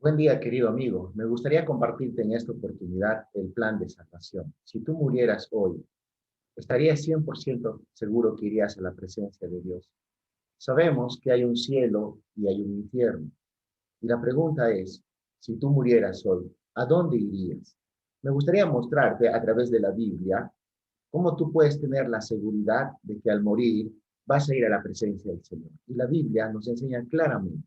Buen día, querido amigo. Me gustaría compartirte en esta oportunidad el plan de salvación. Si tú murieras hoy, estarías 100% seguro que irías a la presencia de Dios. Sabemos que hay un cielo y hay un infierno. Y la pregunta es, si tú murieras hoy, ¿a dónde irías? Me gustaría mostrarte a través de la Biblia cómo tú puedes tener la seguridad de que al morir vas a ir a la presencia del Señor. Y la Biblia nos enseña claramente.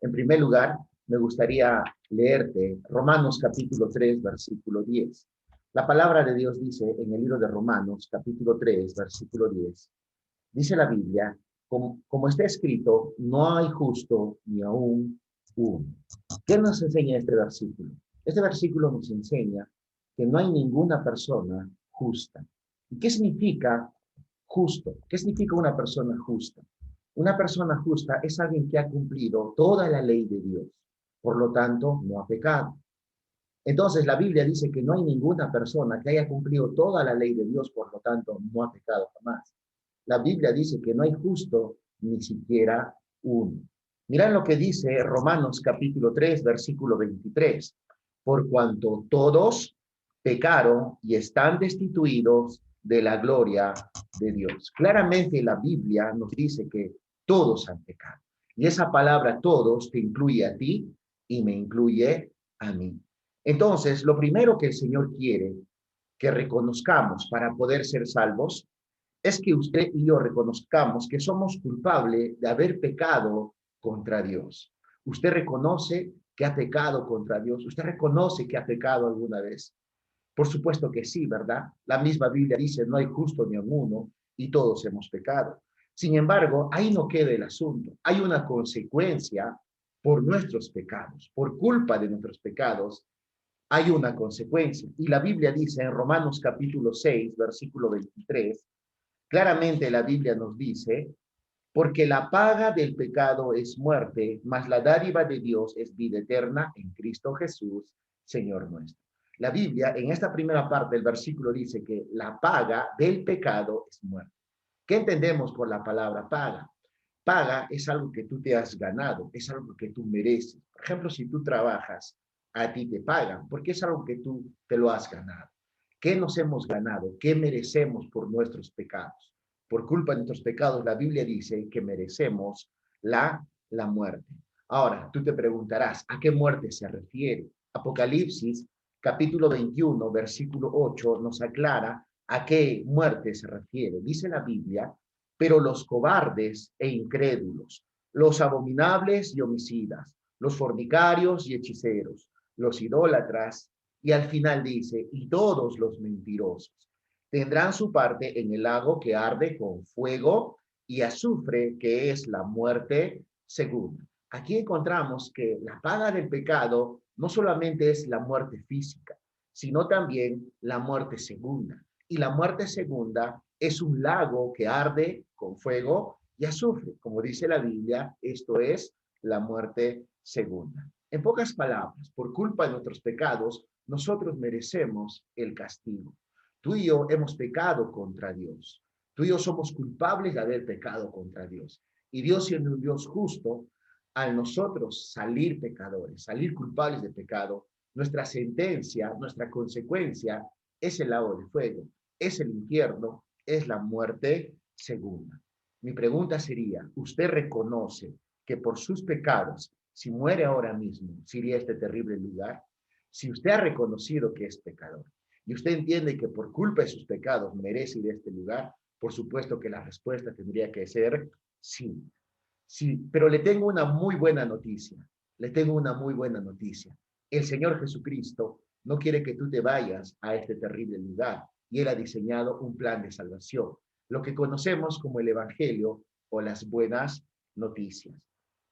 En primer lugar, me gustaría leerte Romanos capítulo 3, versículo 10. La palabra de Dios dice en el libro de Romanos capítulo 3, versículo 10. Dice la Biblia, como está escrito, no hay justo ni aún uno. ¿Qué nos enseña este versículo? Este versículo nos enseña que no hay ninguna persona justa. ¿Y qué significa justo? ¿Qué significa una persona justa? Una persona justa es alguien que ha cumplido toda la ley de Dios, por lo tanto, no ha pecado. Entonces, la Biblia dice que no hay ninguna persona que haya cumplido toda la ley de Dios, por lo tanto, no ha pecado jamás. La Biblia dice que no hay justo ni siquiera uno. Mirad lo que dice Romanos capítulo 3, versículo 23. Por cuanto todos pecaron y están destituidos de la gloria de Dios. Claramente la Biblia nos dice que todos han pecado. Y esa palabra todos te incluye a ti y me incluye a mí. Entonces, lo primero que el Señor quiere que reconozcamos para poder ser salvos es que usted y yo reconozcamos que somos culpables de haber pecado contra Dios. Usted reconoce que ha pecado contra Dios. Usted reconoce que ha pecado alguna vez. Por supuesto que sí, ¿verdad? La misma Biblia dice, no hay justo ni uno y todos hemos pecado. Sin embargo, ahí no queda el asunto. Hay una consecuencia por nuestros pecados, por culpa de nuestros pecados, hay una consecuencia. Y la Biblia dice en Romanos capítulo 6, versículo 23, claramente la Biblia nos dice, porque la paga del pecado es muerte, mas la dádiva de Dios es vida eterna en Cristo Jesús, Señor nuestro. La Biblia en esta primera parte del versículo dice que la paga del pecado es muerte. ¿Qué entendemos por la palabra paga? Paga es algo que tú te has ganado, es algo que tú mereces. Por ejemplo, si tú trabajas, a ti te pagan, porque es algo que tú te lo has ganado. ¿Qué nos hemos ganado? ¿Qué merecemos por nuestros pecados? Por culpa de nuestros pecados, la Biblia dice que merecemos la muerte. Ahora, tú te preguntarás, ¿a qué muerte se refiere? Apocalipsis, capítulo 21, versículo 8, nos aclara a qué muerte se refiere. Dice la Biblia, pero los cobardes e incrédulos, los abominables y homicidas, los fornicarios y hechiceros, los idólatras, y al final dice, y todos los mentirosos, tendrán su parte en el lago que arde con fuego y azufre, que es la muerte segunda. Aquí encontramos que la paga del pecado no solamente es la muerte física, sino también la muerte segunda. Y la muerte segunda es un lago que arde con fuego y azufre. Como dice la Biblia, esto es la muerte segunda. En pocas palabras, por culpa de nuestros pecados, nosotros merecemos el castigo. Tú y yo hemos pecado contra Dios. Tú y yo somos culpables de haber pecado contra Dios. Y Dios, siendo un Dios justo, al nosotros salir pecadores, salir culpables de pecado, nuestra sentencia, nuestra consecuencia es el lago de fuego, es el infierno, es la muerte segunda. Mi pregunta sería, ¿usted reconoce que por sus pecados, si muere ahora mismo, se iría a este terrible lugar? Si usted ha reconocido que es pecador y usted entiende que por culpa de sus pecados merece ir a este lugar, por supuesto que la respuesta tendría que ser sí. Sí, pero le tengo una muy buena noticia. Le tengo una muy buena noticia. El Señor Jesucristo no quiere que tú te vayas a este terrible lugar y Él ha diseñado un plan de salvación, lo que conocemos como el Evangelio o las buenas noticias.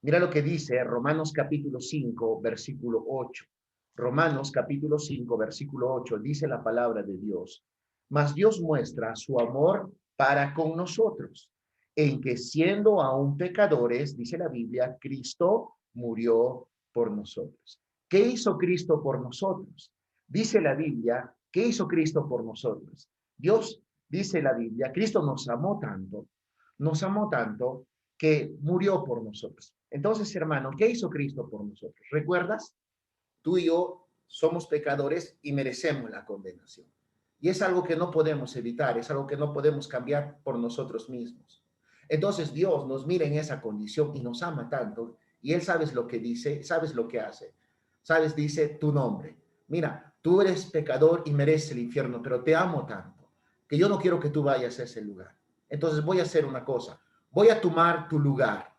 Mira lo que dice Romanos capítulo 5, versículo 8. Romanos capítulo 5, versículo 8 dice la palabra de Dios. Mas Dios muestra su amor para con nosotros en que siendo aún pecadores, dice la Biblia, Cristo murió por nosotros. ¿Qué hizo Cristo por nosotros? Dice la Biblia, ¿qué hizo Cristo por nosotros? Dios, dice la Biblia, Cristo nos amó tanto que murió por nosotros. Entonces, hermano, ¿qué hizo Cristo por nosotros? ¿Recuerdas? Tú y yo somos pecadores y merecemos la condenación. Y es algo que no podemos evitar, es algo que no podemos cambiar por nosotros mismos. Entonces Dios nos mira en esa condición y nos ama tanto, y Él sabes lo que dice, sabes lo que hace. Sabes, dice tu nombre. Mira, tú eres pecador y mereces el infierno, pero te amo tanto que yo no quiero que tú vayas a ese lugar. Entonces voy a hacer una cosa, voy a tomar tu lugar,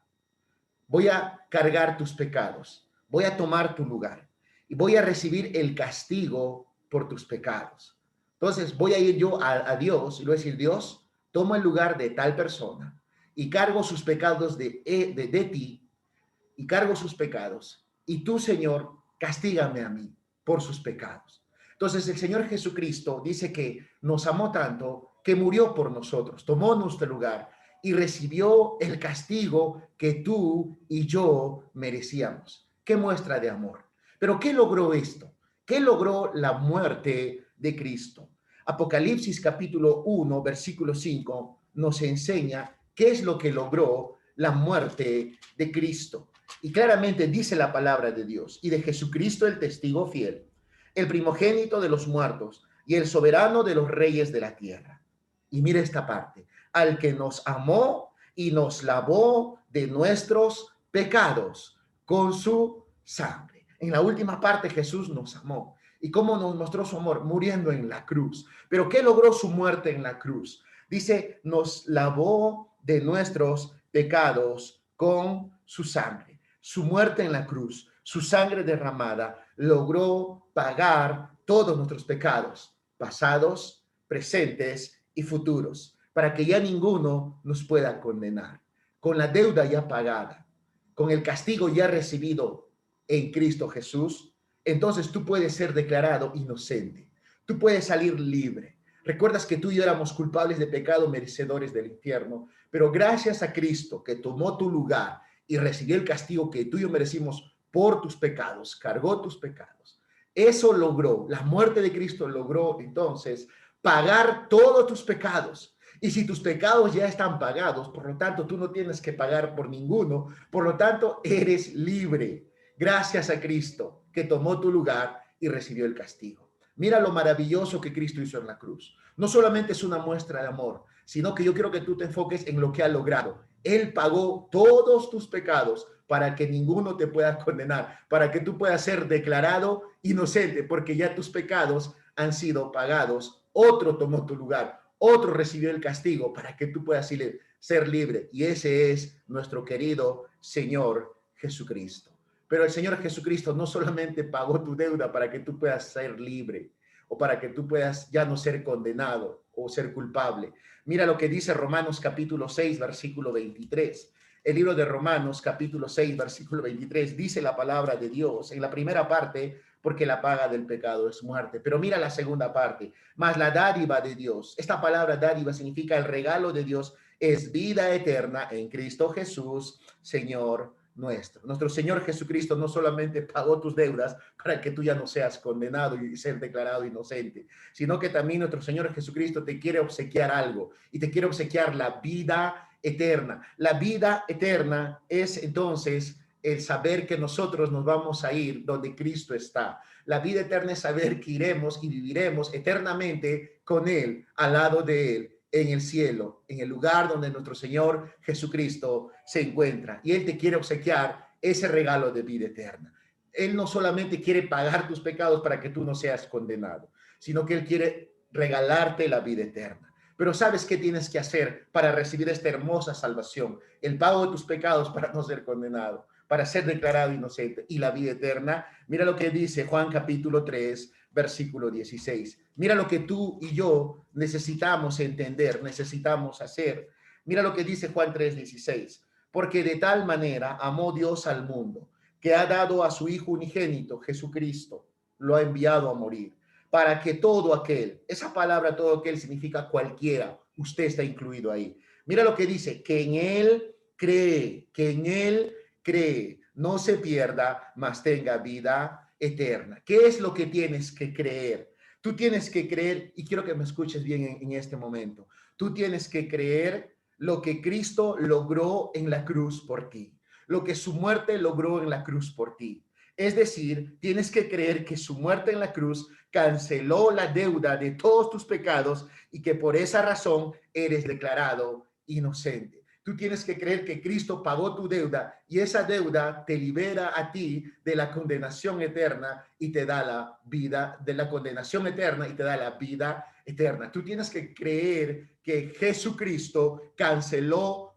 voy a cargar tus pecados, voy a tomar tu lugar y voy a recibir el castigo por tus pecados. Entonces voy a ir yo a Dios y le voy a decir, Dios, toma el lugar de tal persona y cargo sus pecados de ti y cargo sus pecados. Y tú, Señor, castígame a mí por sus pecados. Entonces el Señor Jesucristo dice que nos amó tanto que murió por nosotros, tomó nuestro lugar y recibió el castigo que tú y yo merecíamos. Qué muestra de amor. Pero ¿qué logró esto? ¿Qué logró la muerte de Cristo? Apocalipsis capítulo 1, versículo 5 nos enseña qué es lo que logró la muerte de Cristo. Y claramente dice la palabra de Dios y de Jesucristo el testigo fiel, el primogénito de los muertos y el soberano de los reyes de la tierra. Y mira esta parte, al que nos amó y nos lavó de nuestros pecados con su sangre. En la última parte Jesús nos amó. ¿Y cómo nos mostró su amor? Muriendo en la cruz. ¿Pero qué logró su muerte en la cruz? Dice, nos lavó de nuestros pecados con su sangre. Su muerte en la cruz, su sangre derramada, logró pagar todos nuestros pecados, pasados, presentes y futuros, para que ya ninguno nos pueda condenar. Con la deuda ya pagada, con el castigo ya recibido en Cristo Jesús, entonces tú puedes ser declarado inocente. Tú puedes salir libre. Recuerdas que tú y yo éramos culpables de pecado, merecedores del infierno, pero gracias a Cristo que tomó tu lugar y recibió el castigo que tú y yo merecimos por tus pecados, cargó tus pecados. Eso logró, la muerte de Cristo logró entonces pagar todos tus pecados. Y si tus pecados ya están pagados, por lo tanto, tú no tienes que pagar por ninguno, por lo tanto, eres libre. Gracias a Cristo que tomó tu lugar y recibió el castigo. Mira lo maravilloso que Cristo hizo en la cruz. No solamente es una muestra de amor, sino que yo quiero que tú te enfoques en lo que ha logrado. Él pagó todos tus pecados para que ninguno te pueda condenar, para que tú puedas ser declarado inocente, porque ya tus pecados han sido pagados. Otro tomó tu lugar, otro recibió el castigo para que tú puedas ser libre. Y ese es nuestro querido Señor Jesucristo. Pero el Señor Jesucristo no solamente pagó tu deuda para que tú puedas ser libre o para que tú puedas ya no ser condenado o ser culpable. Mira lo que dice Romanos capítulo 6, versículo 23. El libro de Romanos capítulo 6, versículo 23 dice la palabra de Dios en la primera parte, porque la paga del pecado es muerte. Pero mira la segunda parte, más la dádiva de Dios. Esta palabra dádiva significa el regalo de Dios, es vida eterna en Cristo Jesús, Señor nuestro. Nuestro Señor Jesucristo no solamente pagó tus deudas para que tú ya no seas condenado y ser declarado inocente, sino que también nuestro Señor Jesucristo te quiere obsequiar algo y te quiere obsequiar la vida eterna. La vida eterna es entonces el saber que nosotros nos vamos a ir donde Cristo está. La vida eterna es saber que iremos y viviremos eternamente con Él, al lado de Él, en el cielo, en el lugar donde nuestro Señor Jesucristo se encuentra. Y Él te quiere obsequiar ese regalo de vida eterna. Él no solamente quiere pagar tus pecados para que tú no seas condenado, sino que Él quiere regalarte la vida eterna. Pero ¿sabes qué tienes que hacer para recibir esta hermosa salvación? El pago de tus pecados para no ser condenado, para ser declarado inocente y la vida eterna. Mira lo que dice Juan capítulo 3, versículo 16. Mira lo que tú y yo necesitamos entender, necesitamos hacer. Mira lo que dice Juan 3, 16. Porque de tal manera amó Dios al mundo, que ha dado a su Hijo unigénito, Jesucristo, lo ha enviado a morir, para que todo aquel, esa palabra todo aquel significa cualquiera, usted está incluido ahí. Mira lo que dice, que en Él cree, que en Él cree, no se pierda, mas tenga vida eterna. ¿Qué es lo que tienes que creer? Tú tienes que creer, y quiero que me escuches bien en este momento, tú tienes que creer lo que Cristo logró en la cruz por ti, lo que su muerte logró en la cruz por ti. Es decir, tienes que creer que su muerte en la cruz canceló la deuda de todos tus pecados y que por esa razón eres declarado inocente. Tú tienes que creer que Cristo pagó tu deuda y esa deuda te libera a ti de la condenación eterna y te da la vida, de la condenación eterna y te da la vida eterna. Tú tienes que creer que Jesucristo canceló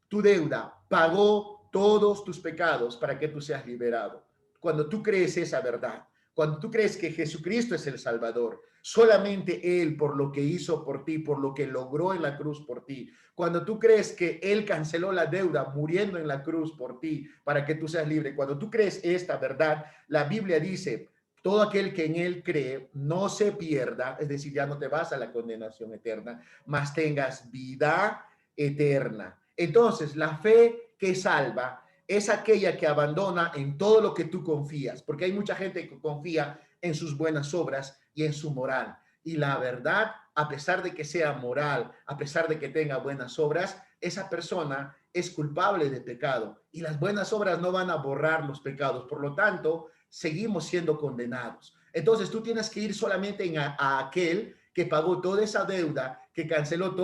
tu deuda, pagó todos tus pecados para que tú seas liberado. Cuando tú crees esa verdad, cuando tú crees que Jesucristo es el Salvador, solamente Él por lo que hizo por ti, por lo que logró en la cruz por ti, cuando tú crees que Él canceló la deuda muriendo en la cruz por ti para que tú seas libre, cuando tú crees esta verdad, la Biblia dice, todo aquel que en Él cree no se pierda, es decir, ya no te vas a la condenación eterna, mas tengas vida eterna. Entonces, la fe que salva es aquella que abandona en todo lo que tú confías, porque hay mucha gente que confía en sus buenas obras y en su moral. Y la verdad, a pesar de que sea moral, a pesar de que tenga buenas obras, esa persona es culpable de pecado y las buenas obras no van a borrar los pecados. Por lo tanto, seguimos siendo condenados. Entonces tú tienes que ir solamente a aquel que pagó toda esa deuda, que canceló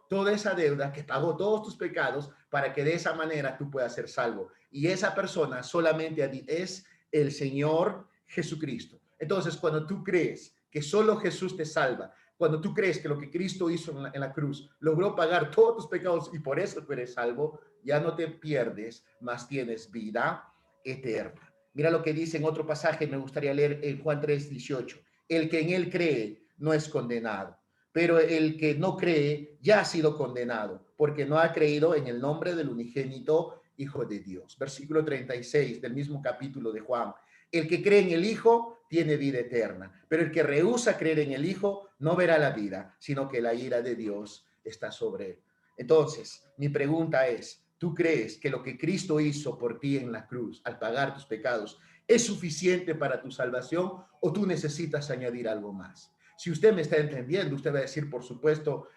toda esa deuda, que pagó todos tus pecados, para que de esa manera tú puedas ser salvo. Y esa persona solamente es el Señor Jesucristo. Entonces, cuando tú crees que solo Jesús te salva, cuando tú crees que lo que Cristo hizo en la cruz logró pagar todos tus pecados y por eso tú eres salvo, ya no te pierdes, más tienes vida eterna. Mira lo que dice en otro pasaje, me gustaría leer en Juan 3:18. El que en él cree no es condenado, pero el que no cree ya ha sido condenado, porque no ha creído en el nombre del unigénito Hijo de Dios. Versículo 36 del mismo capítulo de Juan. El que cree en el Hijo tiene vida eterna, pero el que rehúsa creer en el Hijo no verá la vida, sino que la ira de Dios está sobre él. Entonces, mi pregunta es, ¿tú crees que lo que Cristo hizo por ti en la cruz al pagar tus pecados es suficiente para tu salvación o tú necesitas añadir algo más? Si usted me está entendiendo, usted va a decir, por supuesto,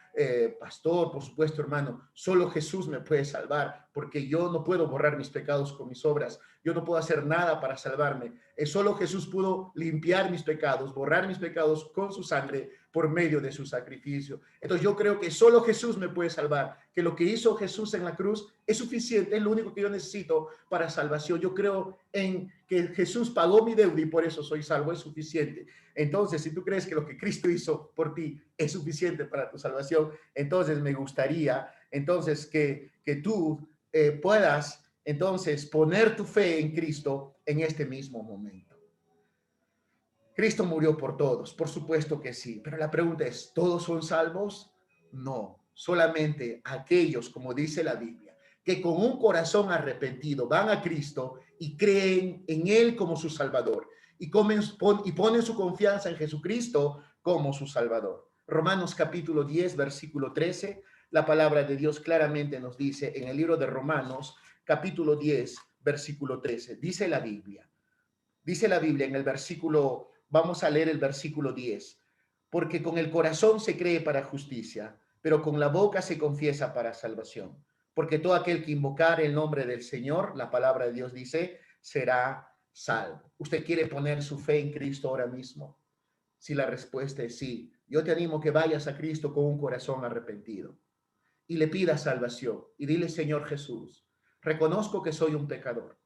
pastor, por supuesto, hermano, solo Jesús me puede salvar, porque yo no puedo borrar mis pecados con mis obras, yo no puedo hacer nada para salvarme. Solo Jesús pudo limpiar mis pecados, borrar mis pecados con su sangre por medio de su sacrificio. Entonces yo creo que solo Jesús me puede salvar, que lo que hizo Jesús en la cruz es suficiente, es lo único que yo necesito para salvación. Yo creo en que Jesús pagó mi deuda y por eso soy salvo, es suficiente. Entonces, si tú crees que lo que Cristo hizo por ti es suficiente para tu salvación, entonces me gustaría entonces que tú puedas entonces poner tu fe en Cristo en este mismo momento. Cristo murió por todos, por supuesto que sí, pero la pregunta es, ¿todos son salvos? No, solamente aquellos, como dice la Biblia, que con un corazón arrepentido van a Cristo y creen en Él como su Salvador y ponen su confianza en Jesucristo como su Salvador. Romanos capítulo 10, versículo 13, la palabra de Dios claramente nos dice en el libro de Romanos capítulo 10, versículo 13, dice la Biblia en el versículo, vamos a leer el versículo 10, porque con el corazón se cree para justicia, pero con la boca se confiesa para salvación. Porque todo aquel que invocar el nombre del Señor, la palabra de Dios dice, será salvo. ¿Usted quiere poner su fe en Cristo ahora mismo? Si la respuesta es sí, yo te animo que vayas a Cristo con un corazón arrepentido y le pidas salvación y dile, Señor Jesús, reconozco que soy un pecador.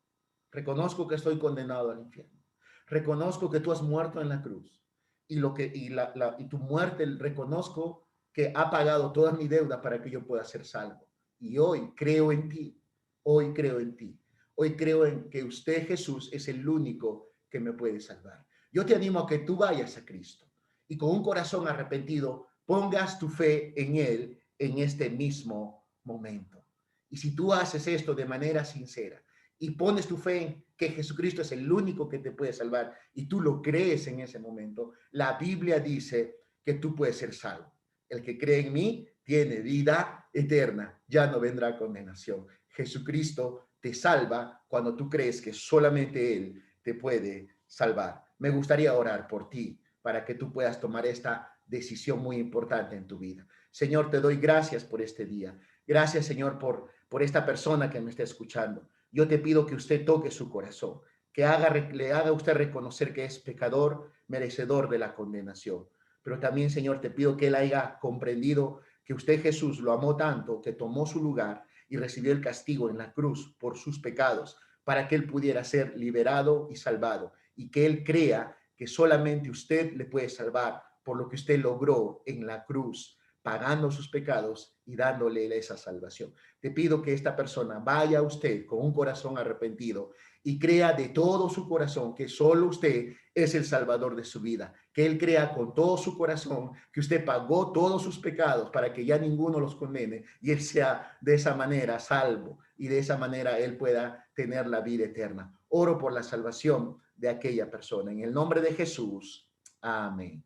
Reconozco que estoy condenado al infierno. Reconozco que tú has muerto en la cruz y y tu muerte reconozco que ha pagado toda mi deuda para que yo pueda ser salvo. Y hoy creo en ti. Hoy creo en ti. Hoy creo en que usted, Jesús, es el único que me puede salvar. Yo te animo a que tú vayas a Cristo y con un corazón arrepentido pongas tu fe en Él en este mismo momento. Y si tú haces esto de manera sincera, y pones tu fe en que Jesucristo es el único que te puede salvar y tú lo crees en ese momento, la Biblia dice que tú puedes ser salvo. El que cree en mí tiene vida eterna, ya no vendrá condenación. Jesucristo te salva cuando tú crees que solamente Él te puede salvar. Me gustaría orar por ti para que tú puedas tomar esta decisión muy importante en tu vida. Señor, te doy gracias por este día. Gracias, Señor, por esta persona que me está escuchando. Yo te pido que usted toque su corazón, que le haga a usted reconocer que es pecador, merecedor de la condenación. Pero también, Señor, te pido que él haya comprendido que usted, Jesús, lo amó tanto, que tomó su lugar y recibió el castigo en la cruz por sus pecados, para que él pudiera ser liberado y salvado, y que él crea que solamente usted le puede salvar por lo que usted logró en la cruz, pagando sus pecados y dándole esa salvación. Te pido que esta persona vaya a usted con un corazón arrepentido y crea de todo su corazón que solo usted es el salvador de su vida, que él crea con todo su corazón que usted pagó todos sus pecados para que ya ninguno los condene y él sea de esa manera salvo y de esa manera él pueda tener la vida eterna. Oro por la salvación de aquella persona. En el nombre de Jesús. Amén.